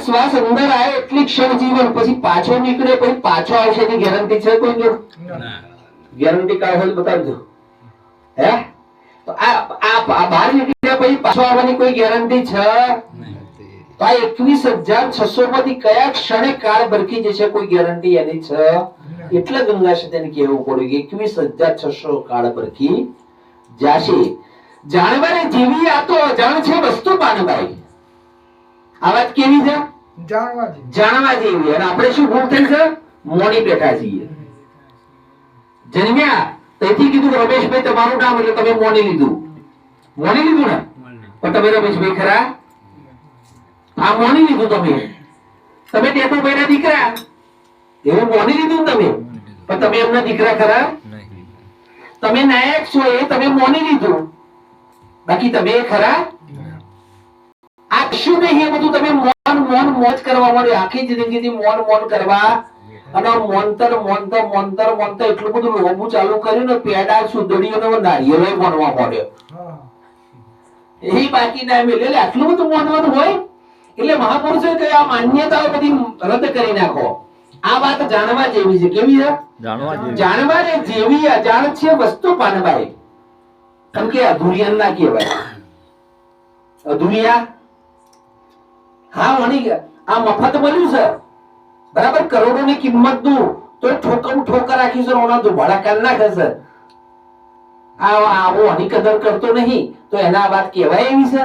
શ્વાસ અંદર આવ્યો એટલી ક્ષણ જીવન, પછી પાછો નીકળે, પછી પાછો આવશે એની ગેરંટી છે કોઈ જો? ગેરંટી કાઢ હોય બતાવજો. હે તો આ બહાર નીકળ્યા પછી પાછો આવવાની કોઈ ગેરંટી છે? તો આ 21,600 માંથી કયા ક્ષણે કાળ બરકી જશે કોઈ ગેરંટી એની છે? એટલે ગંગા સત્યને કહેવું પડ્યું કે 21,600 કાળ બરકી જાશે. જાણવાને જેવી આ તો અજાણ છે વસ્તુ પાનભાઈ. આ વાત કેવી છે? જાણવા જેવી. અને આપણે શું ભૂલ થઈ છે? મોડી બેઠા છીએ. જન્મ્યા તેથી કીધું રમેશભાઈ તમારું નામ, એટલે તમે મોની લીધું. મોની લીધું ને? પણ તમે રમેશભાઈ ખરા? આ મોની લીધું તમે. તમે ટેટુભાઈ ના દીકરા એવું મોની લીધું તમે. પણ તમે એમના દીકરા ખરા? તમે નાયક છો એ તમે મોની લીધું, બાકી તમે ખરા? આ શું નહીં એ બધું તમે મોજ કરવા માંડ્યો. આખી જિંદગીથી મોન કરવા અને મોનતર એટલું બધું લોબું ચાલુ કર્યું ને, પેડા સુધડીઓ ને નારિયેળો બનવા માંડ્યો. એ બાકી ના મેલે. એટલે આટલું બધું મોનવાનું હોય એટલે મહાપુરુષોએ કહ્યું આ માન્યતાઓ બધી રદ કરી નાખો. આ વાત જાણવા જેવી છે. કેવી છે? જાણવા જેવી અજાણ છે વસ્તુ પાનભાઈ. કેમ કે અધુરિયા ના કહેવાય. અધુરિયા હા મળી ગયા. આ મફત મળ્યું છે બરાબર, કરોડો ની કિંમત નું, તો ઠોકર રાખી છે ઓના ધુમાડા કાઢ નાખે છે. આવો આની કદર કરતો નહીં તો એના વાત કહેવાય એવી છે?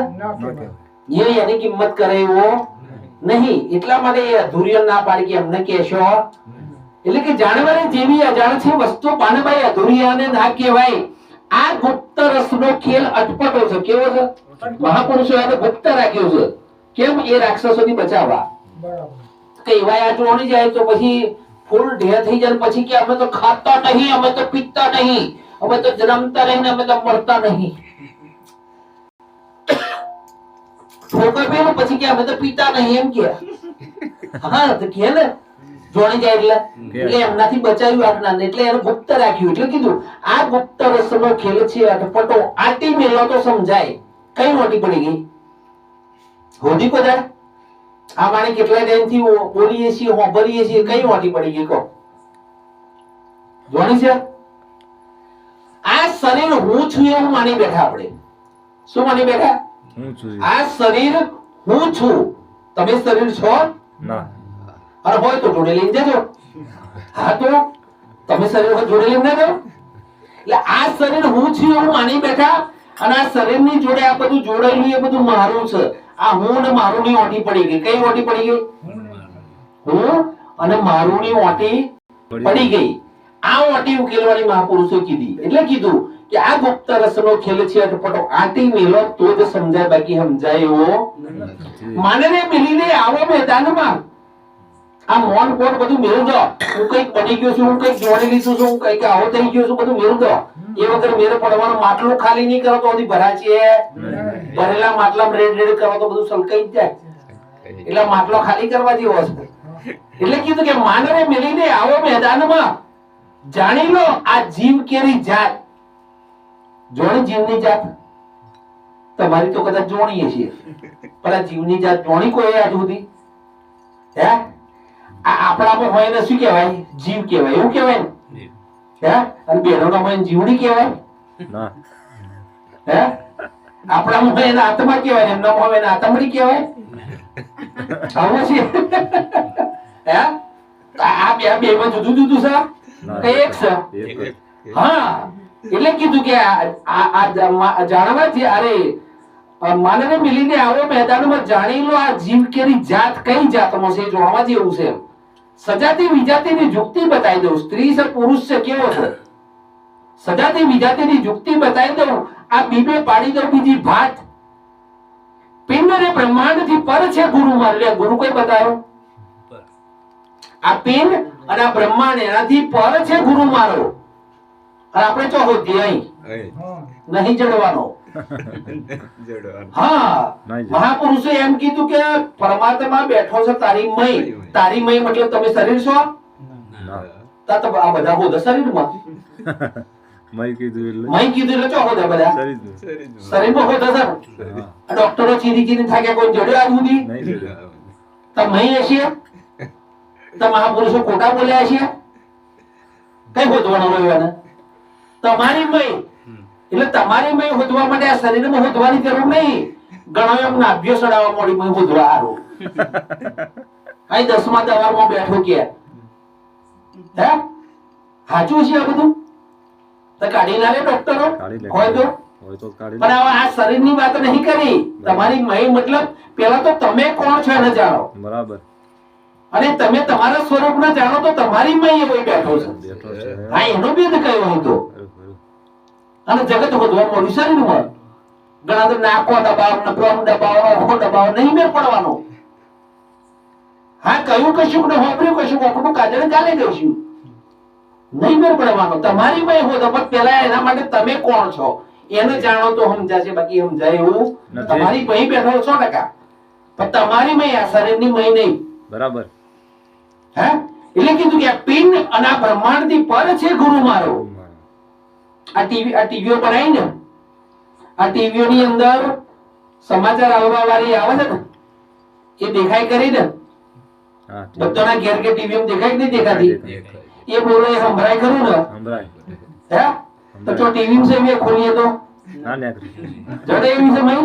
એ એની કિંમત કરે એવો નહીં. એટલા માટે એ અધુરિયા ના પાડી કે એમને કહેશો. એટલે કે જાણવાને જેવી અજાણ છે વસ્તુ પાનભાઈ અધુરિયાને ના કહેવાય. આ ગુપ્ત રસનો ખેલ અટપટો છે. કેવો છે? મહાપુરુષો એને ગુપ્ત રાખ્યો છે. કેમ? એ રાક્ષસોથી બચાવવા. કઈ વાયા ચોણી જાય તો પછી ફૂલ ઢેર થઈ જાય, પછી કે અમે તો ખાતા નહીં, અમે તો પીતા નહીં, અમે તો જન્મતા નહીં, અમે તો મરતા નહીં. ઠોકર પેલું પછી કે અમે તો પીતા નહીં એમ કે. હા તો કે ને જોણી જાય એટલે એમનાથી બચાવ્યું આપના, એટલે એને ગુપ્ત રાખ્યું. એટલે કીધું આ ગુપ્ત રસનો ખેલ છે અટપટો. આટી મેલો તો સમજાય. કઈ મોટી પડી ગઈ હોદી કોદાળ? આ માણે કેટલા ટાઈમથી બોલીએ છીએ, હોંભરીએ છીએ, કઈ મોટી પડી ગઈ કહો? જોણી છે? આ શરીર હું છું એવું માની બેઠા આપણે. શું માની બેઠા? આ શરીર હું છું. તમે શરીર છો? ના. અરે હોય તો જોડે લઈને જજો. હા તો તમે શરીર જોડે લઈને જજો. એટલે આ શરીર હું છું એવું માની બેઠા, અને આ શરીરની જોડે આ બધું જોડાયેલું એ બધું મારું છે. આ હું ને મારું ની ઓટી પડી ગઈ. કઈ ઓટી પડી ગઈ? હું અને મારું ની ઓટી પડી ગઈ. આ ઓટી ઉકેલવાની મહાપુરુષો કીધી. એટલે કીધું કે આ ગુપ્ત રસનો ખેલ છે અટપટો. આટી મેલો તો જ સમજાય, બાકી સમજાય એવો માનને મિલીને આવો મેદાનમાં. આ મોન કોટ બધું મેળવ દો. હું કઈક બની ગયો છું, હું કઈક જોડી લીધું છું, હું કઈક આવો થઈ ગયો છું, બધું મેળવ દો. એ વગર મેરે પડવાનું માટલું ખાલી નહીં કરો તો બધી ભરા છે. ભરેલા માટલા રેડ કરો તો બધું સલકાઈ જ જાય. એટલે માટલો ખાલી કરવા જેવો છે. એટલે કીધું કે માનને મિલીને આવો મેદાનમાં. જાણી લો આ જીવ કેરી જાત. જોણી જીવની જાત તમારી તો કદાચ જોણીએ છીએ, પણ આ જીવની જાત જોણી કોઈ આજ સુધી? હે આપણામાં હોય ને શું કહેવાય? જીવ કહેવાય. એવું કહેવાય ને? હે અને બહેનોના હોય જીવડી કહેવાય? હે આપણામાં હોય એના આત્મા કહેવાય, એમના હોય એના આત્મડી કહેવાય. આવું છે? હે આ બે માં જુદું જુદું છે કે એક છે? હા એટલે કીધું કે આ જાણવા છે. અરે માનને મિલીને આવો મેદાનમાં. જાણી લો આ જીવ કેરી જાત કઈ જાતમાં છે, જોવા જેવું છે. સજાતી વિજાતીની યુક્તિ બતાવી દઉં. સ્ત્રી છે પુરુષ છે, કેવો છે? સજાતી વિજાતીની યુક્તિ બતાવી દઉં. આ બીબે પાડી દઉં બીજી ભાત. પિંડ અને બ્રહ્માંડ થી પર છે ગુરુ મારે. ગુરુ કઈ બતાવ્યો? આ પિંડ અને આ બ્રહ્માંડ એનાથી પર છે ગુરુ મારો. અને આપણે ચોહો ધ્યેય નહીં જડવાનો. હા મહાપુરુષે એમ કીધું કે પરમાત્મા બેઠો છે તારી મય. તારી મય મતલબ તમે શરીર છો? આ બધા હોદા શરીરમાં. મય કીધું એટલે ચો હોદા બધા શરીરમાં હોદા છે. ડોક્ટરો ચીરી થાક્યા, કોઈ જડ્યો આજ સુધી? તમે હશે તો મહાપુરુષો ખોટા બોલ્યા છે? કઈ હોદવાનું રહ્યું? તમારી મય. એટલે તમારી મય હોદવા માટે આ શરીરમાં હોદવાની જરૂર નહીં. ઘણો એમ નાભ્યો સડાવવા મળી મય હોદવા હારું. આ 10મા દવારમાં બેઠો કે હે સાચું છે આ બધું? તો કાઢી ના લે ડોક્ટરો હોય તો. પણ હવે આ શરીરની વાત નહીં કરી. તમારી મય મતલબ પેલા તો તમે કોણ છો એને જાણો. બરાબર. અને તમે તમારા સ્વરૂપને જાણો તો તમારી મય કોઈ બેઠો છે. હા, એનો ભેદ કયો હતો? અને જગત વધવા મળ્યું શરીરમાં. ઘણા તો નાકો દબાવ, નકમ દબાવ, આંખો દબાવ, નહીં મેળ પડવાનો. હા, કયું કશું ને હોબર્યું કશું આપણું કાજળ ચાલે ગયું. નહીં મેળ પડવાનો. તમારી મય હોતો પણ પેલા એના માટે તમે કોણ છો એને જાણો તો સમજાશે. બાકી સમજાય એવું તમારી મય બેઠો 100%. પણ તમારી મય આ શરીરની મય નહીં. બરાબર. હે એટલે કીધું કે આ પિંડ અને આ બ્રહ્માંડ થી પર છે ગુરુ મારો. આ ટીવીઓ પર આવી ને, આ ટીવીઓ ની અંદર સમાચાર આવવા વાળી આવે છે ને, એ દેખાય કરી ને બધાના ઘેર કે ટીવી દેખાય નહીં દેખાતી? એ બોલો એ સંભળાય ખરું ને? હે તો ટીવી છે એ ખોલીએ તો જડે એવી છે ભાઈ?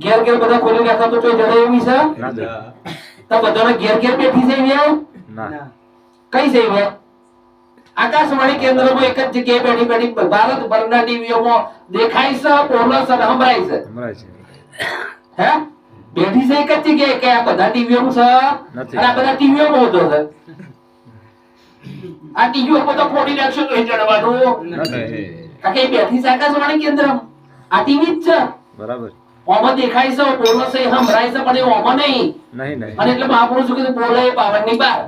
ઘેર ઘેર બધા ખોલી રાખો તો જડે એવી છે? તો બધાના ઘેર ઘેર બેઠી છે કઈ છે? આકાશવાણી કેન્દ્રમાં એક જ જગ્યાએ બેઠી બેઠી ભારતભરના ટીવીઓમાં દેખાય છે, બોલે છે, સંભળાય છે. હે બેઠી છે એક જ જગ્યાએ કે આ બધા ટીવીઓમાં છે અને આ બધા ટીવીઓમાં હોતો છે. આ ટીવીઓ બધો ફોડી નાખશો તો જડવાનું કારણ કે બેઠી છે આકાશવાણી કેન્દ્રમાં. આ ટીવી જ છે. બરાબર. ઓમાં દેખાય છે, બોલે છે, સંભળાય છે, પણ એ ઓમાં નહીં. અને એટલે મહાપુરુષો કીધું બોલે એ 52 ની બાર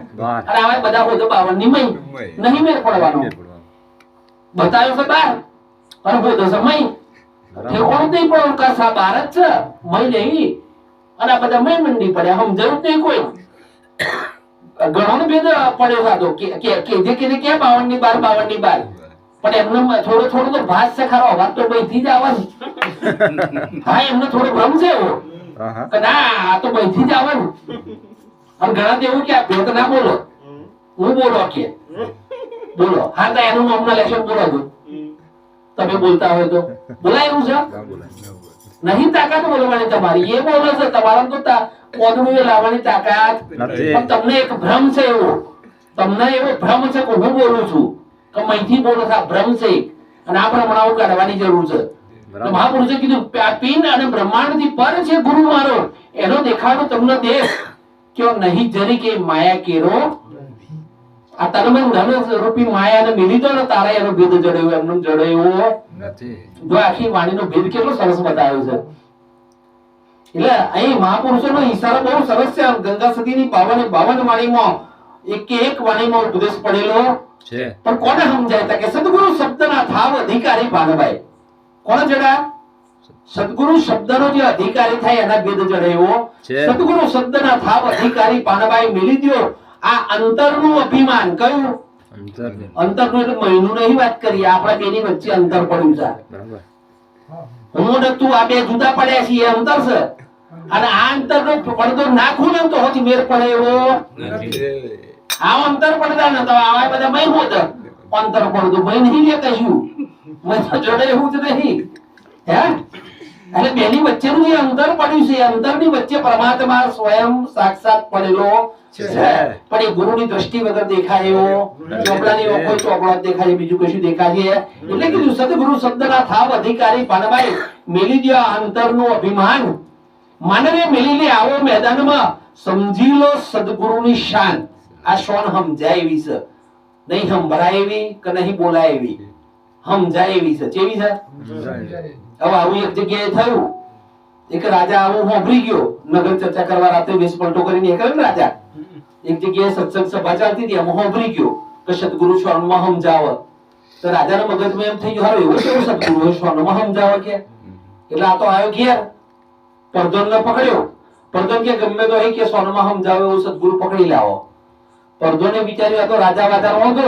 અને આવા બધા હોતો 52 ની મય. નહીં મેળ પડવાનો. બતાવ્યો છે બાર અને હોતો છે મય. ઠેકોણું નહીં પડવાનું કાસા બાર જ છે, મય નહીં. અને આ બધા મય મંડી પડ્યા. સમજાયું જ નહીં કોઈ. ઘણો ભેદ પડ્યો ખાતો કે જે કીધે ક્યાં 52 ની બાર 52 ની બાર. પણ એમને થોડો થોડો તો ભાસ છે ખરો. અવાજ તો બહીથી જ આવે. હા, એમને થોડો ભ્રમ છે એવો કે ના આ તો બહીથી જ આવે ને. અને ઘણા તો એવું કે આ ભેદ ના બોલો, હું બોલો કે બોલો. હા, તો એનું નામના લેશન બોલો છો તમે બોલતા હોય તો બોલાય એવું છે? નહીં તાકાત બોલવાની તમારી. એ બોલે છે તમારા તો કોદડું લાવવાની તાકાત. પણ તમને એક ભ્રમ છે એવો. તમને એવો ભ્રમ છે કે હું બોલું છું તો મહીથી બોલો છો. આ ભ્રમ છે અને આ ભ્રમણાઓ કાઢવાની જરૂર છે. મહાપુરુષે કીધું પિંડ અને બ્રહ્માંડ થી પર છે ગુરુ મારો. એનો દેખાડો તમને દેશ ક્યો નહીં જરી કે માયા કેરો. આ તનમન ધન રૂપી માયાને મિલી દો ને તારા એનો ભેદ જડ્યો એમનો જડ્યો નથી. જો આખી વાણીનો ભેદ કેટલો સરસ બતાવ્યો છે. એટલે અહીં મહાપુરુષોનો ઈશારો બહુ સરસ છે. ગંગા સતીની 52 વાણીમાં એક વાણીમાં ઉપદેશ પડેલો છે. પણ કોને સમજાય કે સદગુરુ શબ્દના થાવ અધિકારી ભાનભાઈ. કોણ જડા? સદગુરુ શબ્દનો જે અધિકારી થાય એના ભેદ જડ્યો છે. સદગુરુ શબ્દના થાવ અધિકારી ભાનભાઈ મિલી દ્યો. આ અંતરનું અભિમાન કયું? અંતરનું એટલે મહિનું નહીં વાત કરીએ. આપણા બેની વચ્ચે અંતર પડ્યું છે. હું ને તું આ બે જુદા પડ્યા છીએ અંતર છે. અને આ અંતરનો પડદો નાખું ને તો હોતી મેર પડે એવો આ અંતર પડતા ને તો આવા બધા મય હોત અંતર પડતું મય નહીં લે કશું. મય જોડે એવું જ નહીં. હે એટલે બેની વચ્ચેનું જે અંતર પડ્યું છે અંતરની વચ્ચે પરમાત્મા સ્વયં સાક્ષાત પડેલો છે. પણ એ ગુરુની દ્રષ્ટિ વગર દેખાયો. ચોપડાની કોઈ ચોપડા દેખાય, બીજું કશું દેખાય. એટલે કીધું સદગુરુ શબ્દના થાવ અધિકારી પાનભાઈ મેલી દો અંતરનું અભિમાન. માનવે મેલી લે આવો મેદાનમાં સમજી લો સદગુરુની શાન. આ શાન સમજાય એવી છે, નહીં સંભળાય એવી કે નહીં બોલાય એવી. સમજાય એવી છે. કેવી છે? હવે આવું એક જગ્યાએ થયું. એક રાજા આવું હોંભરી ગયો. નગર ચર્ચા કરવા રાતે વેશ પલટો કરીને નીકળ્યો ને રાજા. એક જગ્યાએ સત્સંગ સભા ચાલતી હતી. એમાં હોંભરી ગયો કે સદગુરુ સ્વર્ણમાં સમજાવ. તો રાજાના મગજમાં એમ થઈ ગયું હારો એવો કેવો સદગુરુ સ્વર્ણમાં સમજાવ કે. એટલે આ તો આવ્યો ઘેર. પરધોનને પકડ્યો. પરધોન કે ગમે તો કે સ્વર્ણમાં સમજાવે એવું સદગુરુ પકડી લાવો. પરધોને વિચાર્યું આ તો રાજા વાજા વાંધો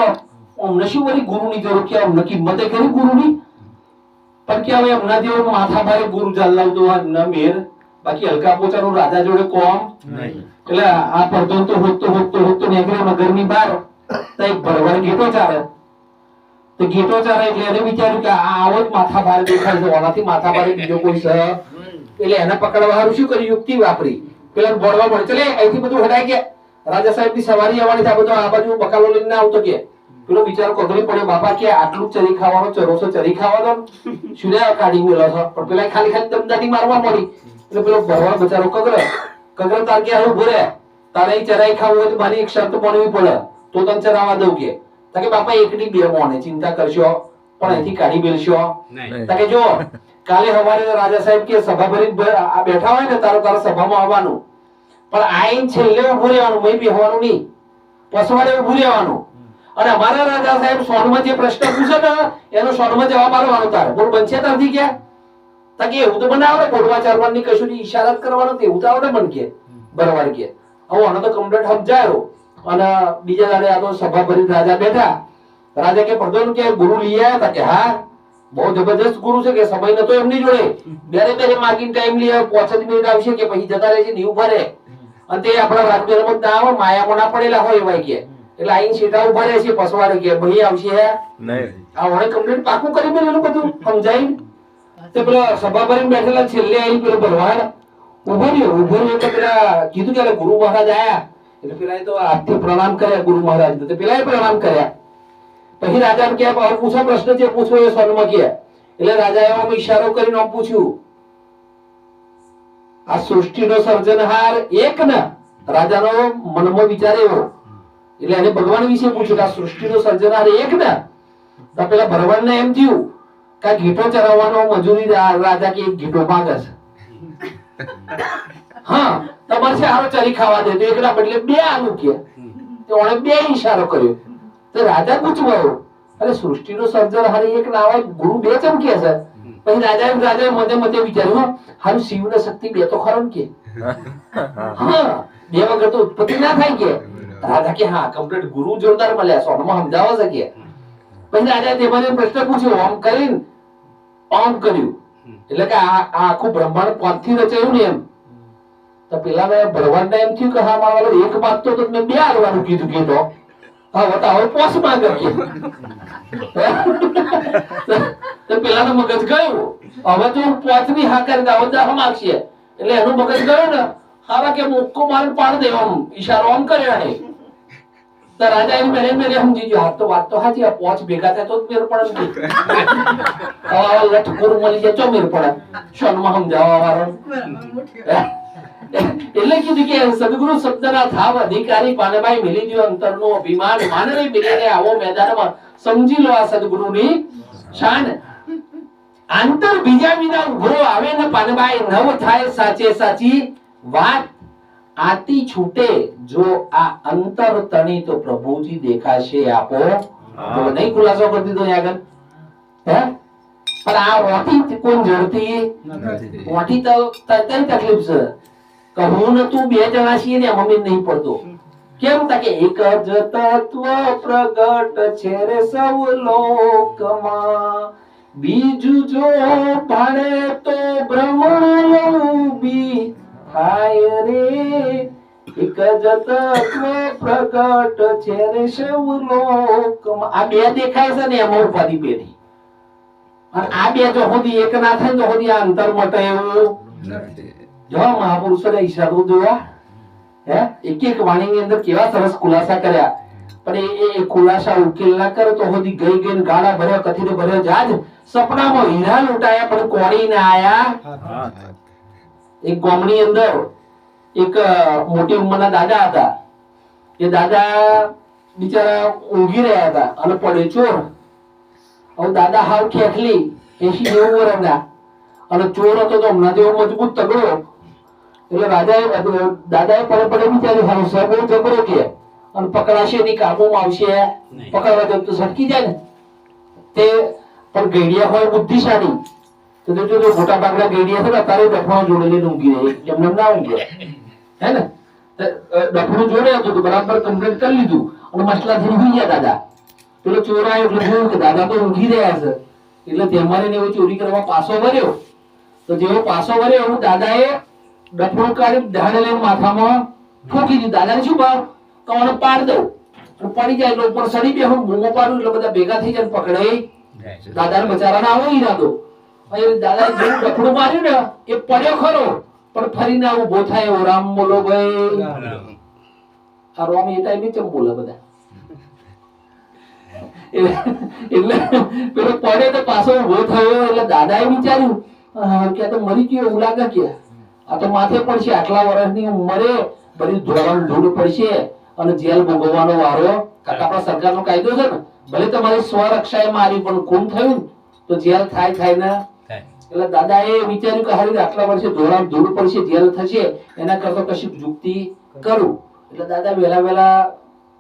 અમને શું વળી ગુરુની જરૂર કે અમને કિંમતે કરી ગુરુની. પણ કે હવે એમના જેવો માથા ભારે ગુરુ ચાલતો એમના મેર બાકી હલકા પોચાનું રાજા જોડે કોમ નહીં. એટલે આ પડતો તો હોતો નીકળ્યો નગરની બહાર તો એક ભરવાડ ગેટો ચાલે. તો ગેટો ચાલે એટલે એને વિચાર્યું કે આ આવો જ માથા ભારે દેખાય છે, ઓનાથી માથા ભારે બીજો કોઈ છે. એટલે એને પકડવા હારું શું કર્યું? યુક્તિ વાપરી. પેલા બોલવા મળે ચલે અહીંથી બધું હટાઈ ગયા, રાજા સાહેબ ની સવારી આવવાની છે, આ બધું આ બાજુ બકાલો લઈને આવતો કે. પેલો બિચારો કગળી પડ્યો, બાપા કે આટલું ચરી ખાવાનો ચરોસો ચરી ખાવાનો શું લે કાઢી મેલો છો. પણ પેલા ખાલી દમદાટી મારવા મળી. એટલે પેલો ભરવાડ બચારો કગળ તાર કે હારું ભરે તારે ચરાઈ ખાવું હોય તો મારી એક શરત પડવી પડે તો તને ચરાવવા દઉં કે. તાકે બાપા એકની બે મોને ચિંતા કરશો પણ અહીંથી કાઢી મેલશો. તાકે જો કાલે સવારે રાજા સાહેબ કે સભા ભરી આ બેઠા હોય ને તારા સભામાં આવવાનું, પણ આઈન છેલ્લે ઉભું રહેવાનું, મય બેહવાનું નહીં, પસવાડે ઉભું રહેવાનું. અને અમારા રાજા સાહેબ સોનમાં જે પ્રશ્ન પૂછે ને એનો સોનમાં જવાબ આપવાનો તારે. બોલ બનશે તારથી કે? તાકે એવું તો મને આવડે, બોલવા ચાલવાની કશું ની ઈશારા કરવાનો એવું તો આવડે મને કે. બરાબર કે હવે આનો તો કમ્પ્લીટ સમજાયો. અને બીજા દાડે આ તો સભા ભરી રાજા બેઠા. રાજા કે પ્રધાન કે ગુરુ લઈ આવ્યા હતા કે હા બહુ જબરજસ્ત ગુરુ છે કે સમય નતો એમની જોડે, બેરે માર્કિંગ ટાઈમ લઈ આવે 5 મિનિટ આવશે કે પછી જતા રહેશે નહીં ઉભા રહે. અને તે આપણા રાજ્યમાં ના આવે માયામાં ના પડેલા હોય એવા કે. એટલે આઈન સીધા ઉભા રહે છે પસવાડે કે ભાઈ આવશે નહીં. આ વણે કમ્પ્લીટ પાકું કરી મેલેલું બધું સમજાય. તે પેલા સભા ભરીને બેઠેલા છેલ્લે આવી પેલો ભરવાડ ઉભો રહ્યો તો પેલા કીધું કે ગુરુ મહારાજ આયા. એટલે પેલા તો હાથથી પ્રણામ કર્યા ગુરુ મહારાજ. તો પેલા પ્રણામ કર્યા. પછી રાજા કે પૂછો પ્રશ્ન છે પૂછો એ સ્વરમાં કે. એટલે રાજાએ આમ ઈશારો કરીને આમ પૂછ્યું, આ સૃષ્ટિનો સર્જનહાર એક ને? રાજાનો મનમાં વિચાર એવો. એટલે એને ભગવાન વિશે પૂછ્યું કે આ સૃષ્ટિનો સર્જનહાર એક ને? તો પેલા ભરવાડને એમ થયું કે આ ઘીટો ચરાવવાનો મજૂરી રાજા કે એક ઘીટો માંગે છે. હા તમારે છે હારો ચરી ખાવા દે તો એકના બદલે બે આલુ કે. તો ઓણે બે ઈશારો કર્યો. તો રાજા પૂછવાયો અરે સૃષ્ટિનો સર્જનહાર એક ના હોય ગુરુ બે ચમ કે છે? પછી રાજાએ મતે વિચાર્યું હારું શિવને શક્તિ બે તો ખરો કે. હા બે વગર તો ઉત્પત્તિ ના થાય કે. રાજા કે હા કમ્પ્લીટ ગુરુ જોરદાર મળ્યા સોનમાં સમજાવો છે કે. પછી રાજાએ તેમાં પ્રશ્ન પૂછ્યો આમ કરીને આમ કર્યું એટલે કે આ આખું બ્રહ્માંડ પાંચથી રચાયું ને એમ. તો પેલા ભરવાડને એમ થયું કે હા મારા એક વાત તો મેં બે હાલવાનું કીધું કે તો હા બતાવો પોસ માં કે. તો પેલાનો મગજ ગયું હવે તો પોચની હા કરી દાવો દા માગશે. એટલે એનું મગજ ગયું ને હારા કે મુક્કો માર પાડ દેવાનો ઈશારો આમ કર્યો ને. તો રાજા એમ મેરે સમજી ગયો હા તો વાત તો સાચી પોચ ભેગા થાય તો જ મેર પડે. હવે લઠ ગુરુ મળી જાય તો મેર પડે શોનમાં સમજાવવા વાળો. એટલે કીધું કે સદગુરુ શબ્દના થાવ અધિકારી પાનબાઈ મિલી દ્યો અંતરનો અભિમાન માનવે મિલીને આવો મેદાનમાં સમજી લો આ સદગુરુની શાન. આંતર બીજા વિના ઉભરો આવે ને પાનબાઈ નવ થાય સાચે સાચી વાત. આતી છૂટે જો આ અંતર તણી તો પ્રભુજી દેખાશે આપો. તો નહીં ખુલાસો કરી દીધો આગળ હે. પણ આ ઓઠી કોણ જડતી ઓઠી તો તઈ તકલીફ છે. કહું ને તું બે જણા છીએ ને મમ્મી નહીં પડતો કેમ? તાકે એક જ તત્વ પ્રગટ છે રે સૌ લોકમાં, બીજું જો ભણે તો ભ્રમણ ઉભી થાય રે. એક જ તત્વ પ્રગટ છે રે સૌ લોકમાં. આ બે દેખાય છે ને એમાં ઉપાધિ પેઢી. અને આ બે જો સુધી એક ના થાય તો સુધી આ અંતર મટે એવું નથી. જો મહાપુરુષોને ઈશારો જોયા હે એક એક વાણીની અંદર કેવા સરસ ખુલાસા કર્યા. પણ એ ખુલાસા ઉકેલ ના કરે તો હોદી ગઈ ગાળા ભર્યા કથીરે ભર્યો જાજ સપનામાં હીરા લૂંટાયા પણ કોણી ના આયા. એક ગામની અંદર એક મોટી ઉંમરના દાદા હતા. એ દાદા બિચારા ઊંઘી રહ્યા હતા અને પડે ચોર. હવે દાદા હાવ ખેખલી 80-90 વર્ષના અને ચોર હતો તો હમણાં જેવો મજબૂત તગડો. એટલે દાદાએ પડે વિચાર્યું હારું સર બહુ જબરો કે અને પકડાશે નહીં કાબુમાં આવશે પકડવા જવું તો સટકી જાય ને. તે પણ ગઈડિયા હોય બુદ્ધિશાળી તો જો મોટા ભાગના ગઈડિયા છે ને તારે ડફણો જોડેલી ઊંઘી રહે એમને ના ઊંઘે હે ને. ડફણું જોડે હતું તો બરાબર કમ્પ્લીટ કરી લીધું અને મસલાથી ઊંઘી ગયા દાદા. પેલો ચોર આવ્યો એટલે જોયું કે દાદા તો ઊંઘી રહ્યા છે એટલે તેમારે ને એવો ચોરી કરવા પાછો વર્યો. તો જેવો પાછો વર્યો એવું દાદાએ ડફણું કાઢી ઢાળે લઈને માથામાં ઠોકી દીધું. દાદાને શું ભાવ કવાને પાડ દઉં, પડી જાય એટલે ઉપર સડી બે હું બૂમો પાડું એટલે બધા ભેગા થઈ જાય પકડે. દાદાને બચારાને આવો ઈરાદો. દાદા જેવું ડફણું માર્યું ને એ પડ્યો ખરો પણ ફરીને ઉભો થાય એવો રામ બોલો ભાઈ. આ રોમ એ ટાઈમે કેમ બોલે બધા એટલે પેલો પડે તો પાછો ઉભો થયો એટલે દાદાએ વિચાર્યું કે તો મરી ગયો એવું લાગે કે આ તો માથે પડશે, આટલા વર્ષની ઉંમરે બધી ધોરણ ધૂળ પડશે અને જેલ ભોગવવાનો વારો. આપણા સરકારનો કાયદો છે ને, ભલે તમારી સ્વરક્ષાએ મારી પણ ખૂન થયું તો જેલ થાય ને. એટલે દાદાએ વિચાર્યું કે હારી આટલા વર્ષે ધોરણ ધૂળ પડશે, જેલ થશે, એના કરતા કશું યુક્તિ કરું. એટલે દાદા વહેલા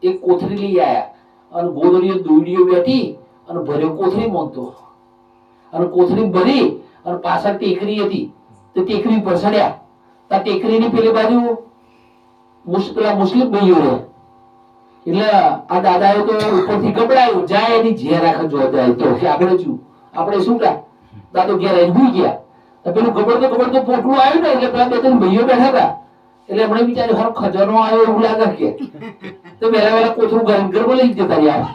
એક કોથળી લઈ આયા અને ગોદડીઓ દોડીઓ બેઠી અને ભર્યો કોથળી મોંતો અને કોથળી ભરી અને પાછળ ટેકરી હતી તો ટેકરી પર ચડ્યા. ત્યાં ટેકરીની પેલી બાજુ મુસ્લિમ ભાઈઓ રહે એટલે આ દાદાએ તો ઉપરથી ગબડાયું જાય એની ઝેર આખા જો જાય તો કે આપણે શું કા દાદો ઘેર આવીને ભૂઈ ગયા. તો પેલું ગબડતો પોટલું આવ્યું ને એટલે પેલા બે ત્રણ ભાઈઓ બેઠા હતા એટલે એમણે વિચાર્યું હારો ખજાનો આવ્યો એવું લાગે કે તો વહેલા કોથળું ગરબો લઈ જતા રહ્યા.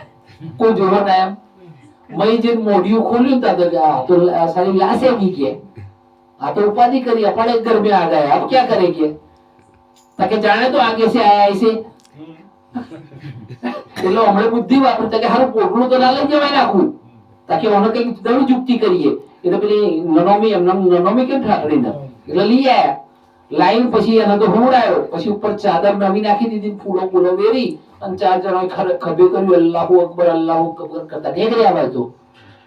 કોઈ જોવા ના એમ મય જે મોઢિયું ખોલ્યું તા તો આ સારી લાશ એવી કે આ તો ઉપાધિ કરી આપણે घर में आ गए, अब क्या करेंगे? ताकि जाने तो आगे से आया ऐसे એટલે હમણે બુદ્ધિ વાપરતા કે હારું પોટલું તો ના લઈ જવાય નાખું તાકે ઓને કઈ દળી યુક્તિ કરીએ. એટલે પેલી નનોમી કેમ ઠાકડી ના એટલે લઈ આયા લાઈન. પછી એને તો હુંડાયો, પછી ઉપર ચાદર નવી નાખી દીધી, ફૂલો વેરી અને 4 જણા ખભે કર્યું અલ્લાહુ અકબર કરતા ઢેકરી આવે. તો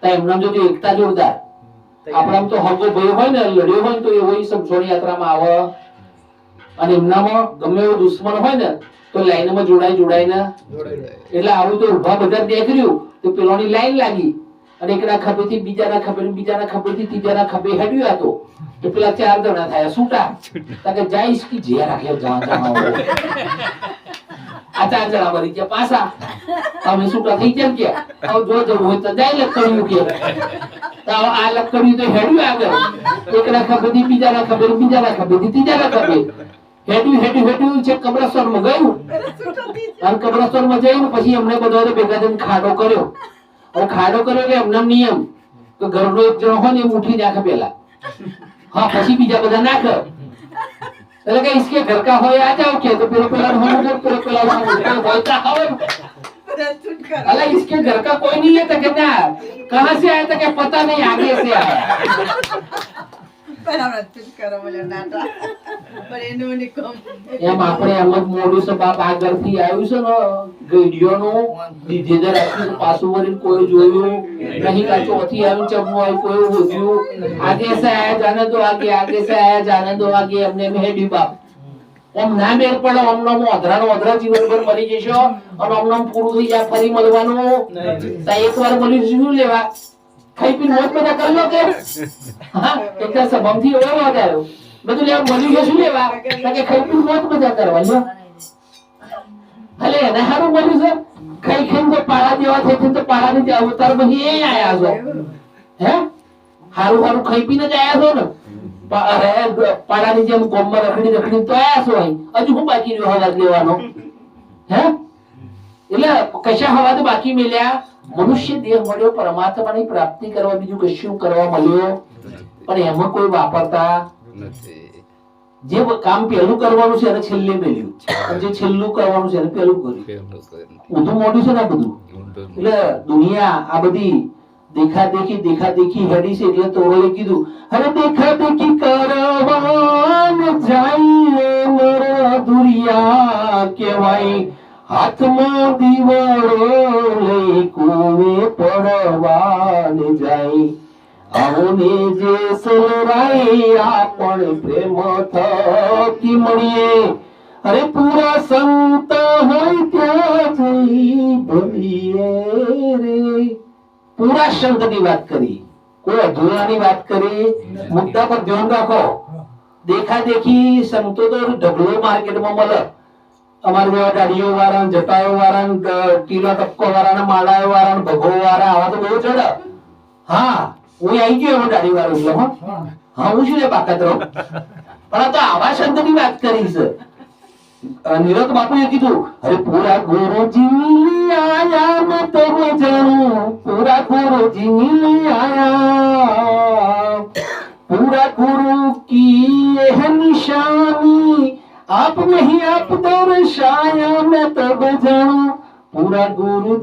એમના જો એકતા જોરદાર. આપણામાં તો હગો ભય હોય ને લડ્યો હોય તો એવો સમસોની યાત્રામાં આવે અને એમનામાં ગમે એવો દુશ્મન હોય ને તો લાઈનમાં જોડાય ને. એટલે આવું તો ઉભા બધા દેખર્યું તો પેલોની લાઈન લાગી અને એકના ખભેથી બીજાના ખભેથી ત્રીજાના ખભે હેડ્યું હતો તો પેલા 4 જણા થયા છૂટા. તાકે જાઈશ કે જે રાખે આ 4 જણા મરી ગયા પાછા તમે છૂટા થઈ જેમ કે હવે જો જવું હોય તો જાય લખડ્યું કે આ લખડ્યું તો હેડ્યું આગળ એકના ખભેથી બીજાના ખભેથી ત્રીજાના ખભે હેડ્યું છે. કબ્રસ્તાનમાં ગયું અને કબ્રસ્તાનમાં જઈને પછી એમને બધા ભેગા થઈને ખાડો કર્યો. હવે ખાડો કર્યો એટલે એમનો નિયમ કે ઘરનો એક જણો હોય ને એ ઉઠી નાખે પેલા, હા પછી બીજા બધા નાખે. એટલે કે इसके घर का હોય आ जाओ के तो पेला बोलता हो अला इसके घर का कोई नहीं है तो कहना कहां से आया था कि पता नहीं आगे से आया. બરાબર તું કરો બોલો નાટા પણ એનું નિકોમ એમ આપણે એમ જ મોડું છે બાપ આગળથી આવ્યું છે ને ગઈડિયોનું દીધે રાખ્યું પાછું વળી કોઈ જોયું નહીં કાચો ઓથી આવ્યું ચમો આવ્યું કોઈ હોદ્યું આગે સે આયા જાને દો આગે સે આયા જાને દો આગે એમને મેડી બાપ એમ ના મેળ પડે અમનો અધરા જીવનભર મરી જશો અને અમનો પૂરું થઈ જાય ફરી મળવાનું તો એકવાર મળી શું લેવા ખાઈ પી મોત બધા કરી લો કે હા એકદમ સબમથી એવો આવ્યો બધું લેવા મળ્યું શું લેવા કે ખાઈ પી મોત બધા કરવા લ્યો ભલે એને હારું મળ્યું છે ખાઈ ખાઈને તો પાડા જેવા થઈ તો પાડાની અવતાર બની એ આયા છો હે હારું ખાઈ પીને જ આયા છો ને પાડાની જેમ ગોમમાં રખડી તો આયા છો અહીં હજુ હું બાકી રહ્યો હવા લેવાનો હે એટલે કશા હવા તો બાકી મેલ્યા. મનુષ્ય દેહ મળ્યો પરમાત્માની પ્રાપ્તિ કરવા બીજું કશું કરવા મળ્યો પણ એમાં કોઈ વાપરતા નથી. જે કામ પહેલું કરવાનું છે એને છેલ્લે મેલ્યું અને જે છેલ્લું કરવાનું છે એને પહેલું કર્યું. ઊંધું મોઢું છે ને બધું. એટલે દુનિયા આ બધી દેખા દેખી હેડી છે એટલે તોરોએ કીધું અરે દેખા દેખી કરવાન જાય નર દુરિયા કહેવાય હાથમાં દીવાળો લઈ કુવે પડવાન જાય આવને જે સલરાય આપણે પ્રેમ થકી મળીએ અરે પૂરા સંત હોય ત્યાં જઈ ભલીએ રે. પૂરા સંતની વાત કરી, કોઈ અધૂરાની વાત કરી. મુદ્દા પર ધ્યાન રાખો. દેખા દેખી સંતો તો ઢગલો માર્કેટમાં મળે. અમારે જેવા દાડીઓ વાળા, જટાઓ વાળા, ટીલો ટપકો વાળા, માળાઓ વાળા, ભગો વાળા આવા તો બહુ ચડે. હા હું આવી ગયો એમાં દાડી વાળો એટલે હા હું શું લે બાકાત રહું પણ આ તો આવા શબ્દની વાત કરી છે. નિરત બાપુએ કીધું, અરે પૂરા ગુરુજી મિલી આયા મેં તો જાણું, પૂરા ગુરુજી મિલી આયા, पूरा गुरु की यह निशानी आप नहीं आप दर्शाया मैं तब जानू, पूरा गुरु